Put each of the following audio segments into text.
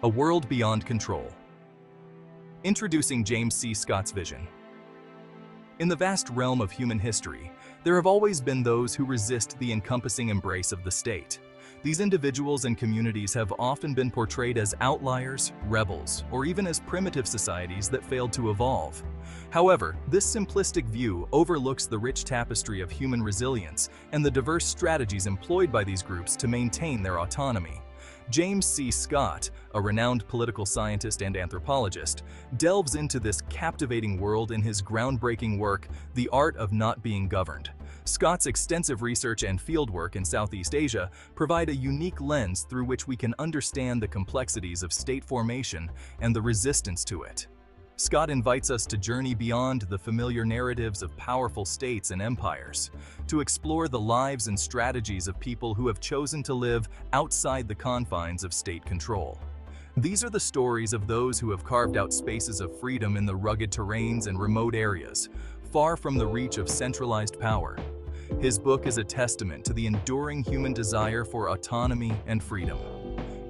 A World Beyond Control. Introducing James C. Scott's vision. In the vast realm of human history, there have always been those who resist the encompassing embrace of the state. These individuals and communities have often been portrayed as outliers, rebels, or even as primitive societies that failed to evolve. However, this simplistic view overlooks the rich tapestry of human resilience and the diverse strategies employed by these groups to maintain their autonomy. James C. Scott, a renowned political scientist and anthropologist, delves into this captivating world in his groundbreaking work, The Art of Not Being Governed. Scott's extensive research and fieldwork in Southeast Asia provide a unique lens through which we can understand the complexities of state formation and the resistance to it. Scott invites us to journey beyond the familiar narratives of powerful states and empires, to explore the lives and strategies of people who have chosen to live outside the confines of state control. These are the stories of those who have carved out spaces of freedom in the rugged terrains and remote areas, far from the reach of centralized power. His book is a testament to the enduring human desire for autonomy and freedom.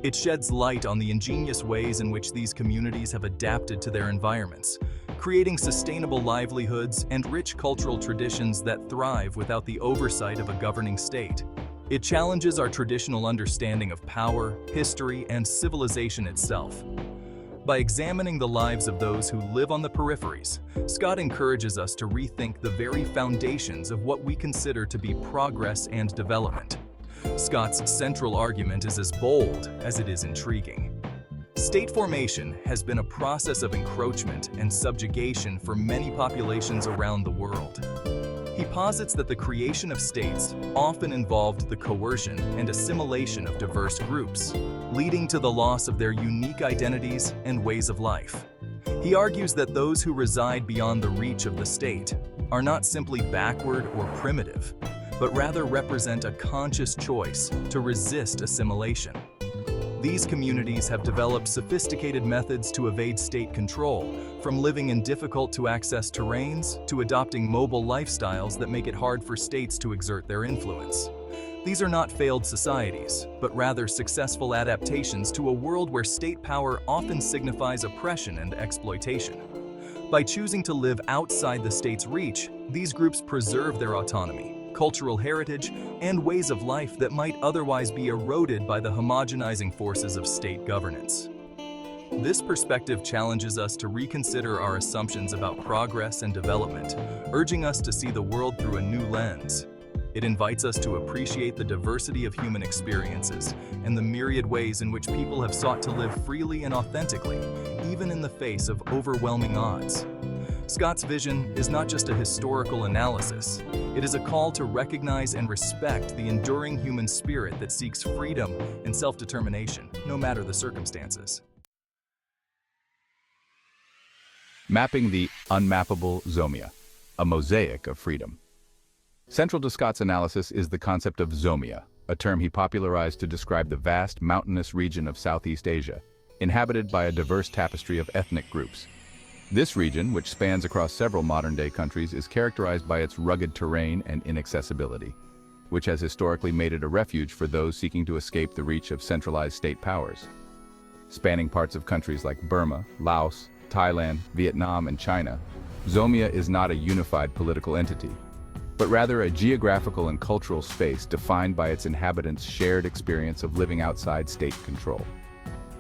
It sheds light on the ingenious ways in which these communities have adapted to their environments, creating sustainable livelihoods and rich cultural traditions that thrive without the oversight of a governing state. It challenges our traditional understanding of power, history, and civilization itself. By examining the lives of those who live on the peripheries, Scott encourages us to rethink the very foundations of what we consider to be progress and development. Scott's central argument is as bold as it is intriguing. State formation has been a process of encroachment and subjugation for many populations around the world. He posits that the creation of states often involved the coercion and assimilation of diverse groups, leading to the loss of their unique identities and ways of life. He argues that those who reside beyond the reach of the state are not simply backward or primitive, but rather represent a conscious choice to resist assimilation. These communities have developed sophisticated methods to evade state control, from living in difficult-to-access terrains to adopting mobile lifestyles that make it hard for states to exert their influence. These are not failed societies, but rather successful adaptations to a world where state power often signifies oppression and exploitation. By choosing to live outside the state's reach, these groups preserve their autonomy, cultural heritage, and ways of life that might otherwise be eroded by the homogenizing forces of state governance. This perspective challenges us to reconsider our assumptions about progress and development, urging us to see the world through a new lens. It invites us to appreciate the diversity of human experiences and the myriad ways in which people have sought to live freely and authentically, even in the face of overwhelming odds. Scott's vision is not just a historical analysis, it is a call to recognize and respect the enduring human spirit that seeks freedom and self-determination, no matter the circumstances. Mapping the unmappable Zomia, a mosaic of freedom. Central to Scott's analysis is the concept of Zomia, a term he popularized to describe the vast mountainous region of Southeast Asia, inhabited by a diverse tapestry of ethnic groups. This region, which spans across several modern-day countries, is characterized by its rugged terrain and inaccessibility, which has historically made it a refuge for those seeking to escape the reach of centralized state powers. Spanning parts of countries like Burma, Laos, Thailand, Vietnam, and China, Zomia is not a unified political entity, but rather a geographical and cultural space defined by its inhabitants' shared experience of living outside state control.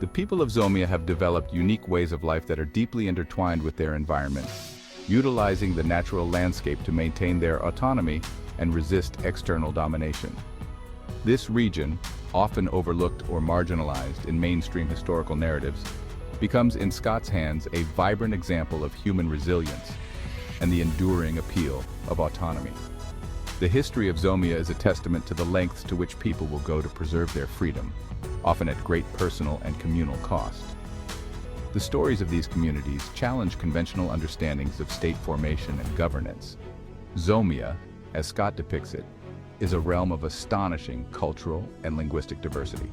The people of Zomia have developed unique ways of life that are deeply intertwined with their environment, utilizing the natural landscape to maintain their autonomy and resist external domination. This region, often overlooked or marginalized in mainstream historical narratives, becomes in Scott's hands a vibrant example of human resilience and the enduring appeal of autonomy. The history of Zomia is a testament to the lengths to which people will go to preserve their freedom, often at great personal and communal cost. The stories of these communities challenge conventional understandings of state formation and governance. Zomia, as Scott depicts it, is a realm of astonishing cultural and linguistic diversity.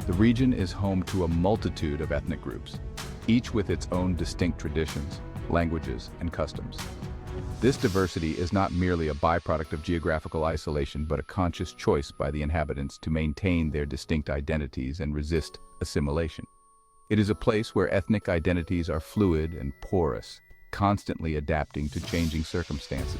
The region is home to a multitude of ethnic groups, each with its own distinct traditions, languages, and customs. This diversity is not merely a byproduct of geographical isolation, but a conscious choice by the inhabitants to maintain their distinct identities and resist assimilation. It is a place where ethnic identities are fluid and porous, constantly adapting to changing circumstances.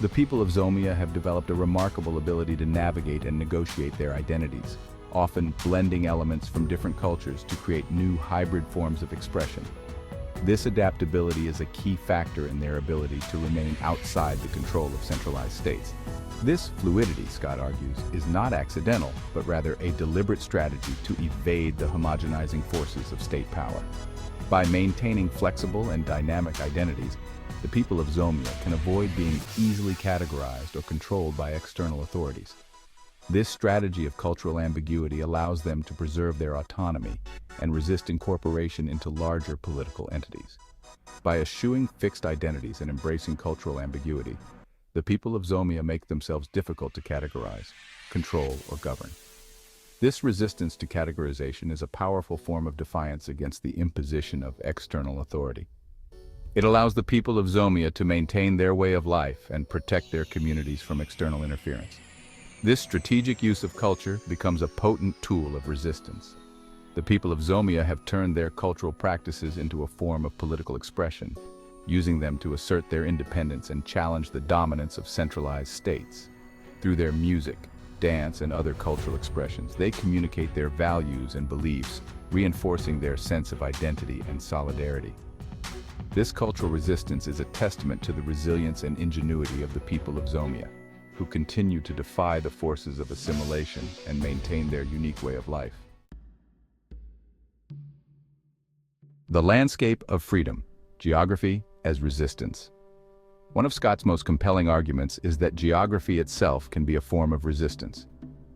The people of Zomia have developed a remarkable ability to navigate and negotiate their identities, often blending elements from different cultures to create new hybrid forms of expression. This adaptability is a key factor in their ability to remain outside the control of centralized states. This fluidity, Scott argues, is not accidental, but rather a deliberate strategy to evade the homogenizing forces of state power. By maintaining flexible and dynamic identities, the people of Zomia can avoid being easily categorized or controlled by external authorities. This strategy of cultural ambiguity allows them to preserve their autonomy and resist incorporation into larger political entities. By eschewing fixed identities and embracing cultural ambiguity, the people of Zomia make themselves difficult to categorize, control, or govern. This resistance to categorization is a powerful form of defiance against the imposition of external authority. It allows the people of Zomia to maintain their way of life and protect their communities from external interference. This strategic use of culture becomes a potent tool of resistance. The people of Zomia have turned their cultural practices into a form of political expression, using them to assert their independence and challenge the dominance of centralized states. Through their music, dance, and other cultural expressions, they communicate their values and beliefs, reinforcing their sense of identity and solidarity. This cultural resistance is a testament to the resilience and ingenuity of the people of Zomia, who continue to defy the forces of assimilation and maintain their unique way of life. The landscape of freedom, geography as resistance. One of Scott's most compelling arguments is that geography itself can be a form of resistance.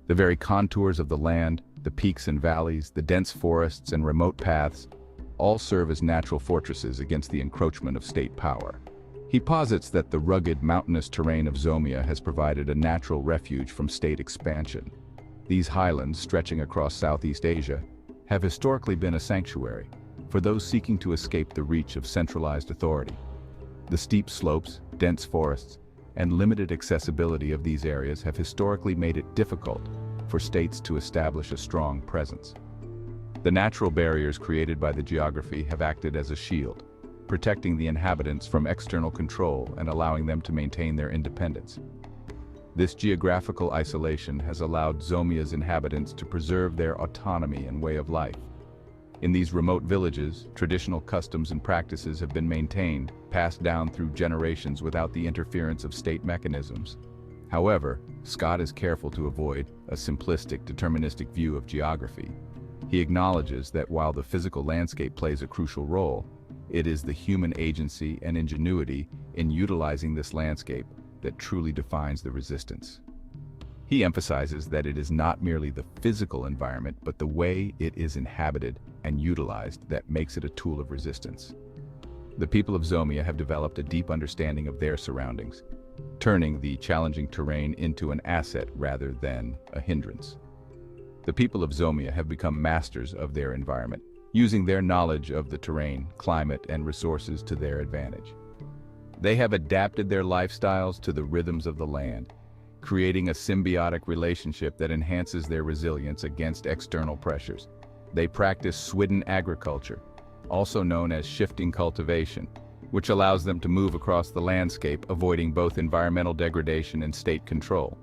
The very contours of the land, the peaks and valleys, the dense forests and remote paths, all serve as natural fortresses against the encroachment of state power. He posits that the rugged, mountainous terrain of Zomia has provided a natural refuge from state expansion. These highlands, stretching across Southeast Asia, have historically been a sanctuary for those seeking to escape the reach of centralized authority. The steep slopes, dense forests, and limited accessibility of these areas have historically made it difficult for states to establish a strong presence. The natural barriers created by the geography have acted as a shield, protecting the inhabitants from external control and allowing them to maintain their independence. This geographical isolation has allowed Zomia's inhabitants to preserve their autonomy and way of life. In these remote villages, traditional customs and practices have been maintained, passed down through generations without the interference of state mechanisms. However, Scott is careful to avoid a simplistic, deterministic view of geography. He acknowledges that while the physical landscape plays a crucial role, it is the human agency and ingenuity in utilizing this landscape that truly defines the resistance. He emphasizes that it is not merely the physical environment, but the way it is inhabited and utilized that makes it a tool of resistance. The people of Zomia have developed a deep understanding of their surroundings, turning the challenging terrain into an asset rather than a hindrance. The people of Zomia have become masters of their environment, using their knowledge of the terrain, climate, and resources to their advantage. They have adapted their lifestyles to the rhythms of the land, creating a symbiotic relationship that enhances their resilience against external pressures. They practice swidden agriculture, also known as shifting cultivation, which allows them to move across the landscape, avoiding both environmental degradation and state control.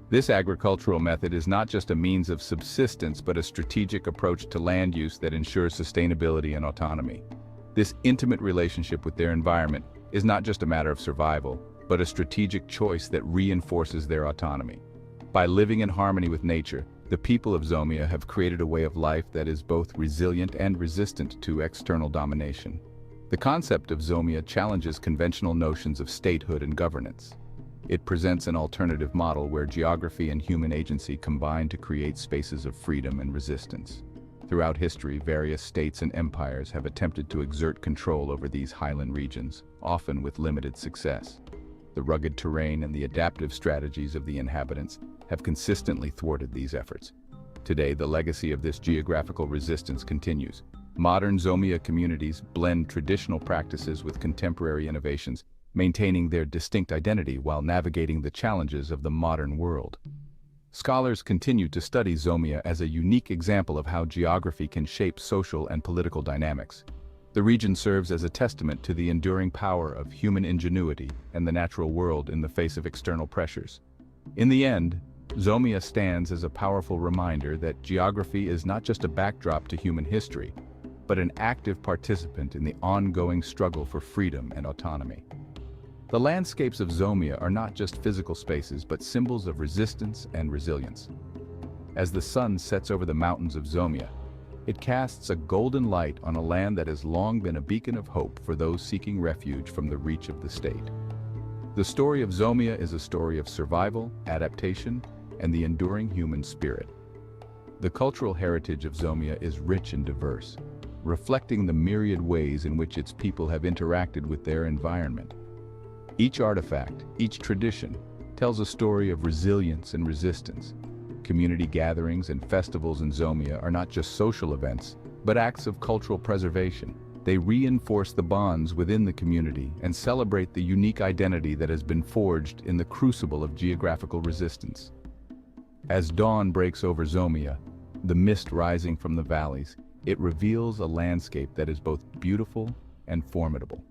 This agricultural method is not just a means of subsistence, but a strategic approach to land use that ensures sustainability and autonomy. This intimate relationship with their environment is not just a matter of survival, but a strategic choice that reinforces their autonomy. By living in harmony with nature, the people of Zomia have created a way of life that is both resilient and resistant to external domination. The concept of Zomia challenges conventional notions of statehood and governance. It presents an alternative model where geography and human agency combine to create spaces of freedom and resistance. Throughout history, various states and empires have attempted to exert control over these highland regions, often with limited success. The rugged terrain and the adaptive strategies of the inhabitants have consistently thwarted these efforts. Today, the legacy of this geographical resistance continues. Modern Zomia communities blend traditional practices with contemporary innovations, maintaining their distinct identity while navigating the challenges of the modern world. Scholars continue to study Zomia as a unique example of how geography can shape social and political dynamics. The region serves as a testament to the enduring power of human ingenuity and the natural world in the face of external pressures. In the end, Zomia stands as a powerful reminder that geography is not just a backdrop to human history, but an active participant in the ongoing struggle for freedom and autonomy. The landscapes of Zomia are not just physical spaces, but symbols of resistance and resilience. As the sun sets over the mountains of Zomia, it casts a golden light on a land that has long been a beacon of hope for those seeking refuge from the reach of the state. The story of Zomia is a story of survival, adaptation, and the enduring human spirit. The cultural heritage of Zomia is rich and diverse, reflecting the myriad ways in which its people have interacted with their environment. Each artifact, each tradition, tells a story of resilience and resistance. Community gatherings and festivals in Zomia are not just social events, but acts of cultural preservation. They reinforce the bonds within the community and celebrate the unique identity that has been forged in the crucible of geographical resistance. As dawn breaks over Zomia, the mist rising from the valleys, it reveals a landscape that is both beautiful and formidable.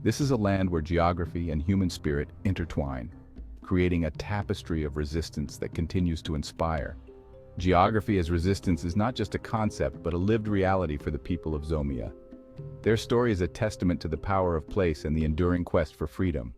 This is a land where geography and human spirit intertwine, creating a tapestry of resistance that continues to inspire. Geography as resistance is not just a concept, but a lived reality for the people of Zomia. Their story is a testament to the power of place and the enduring quest for freedom.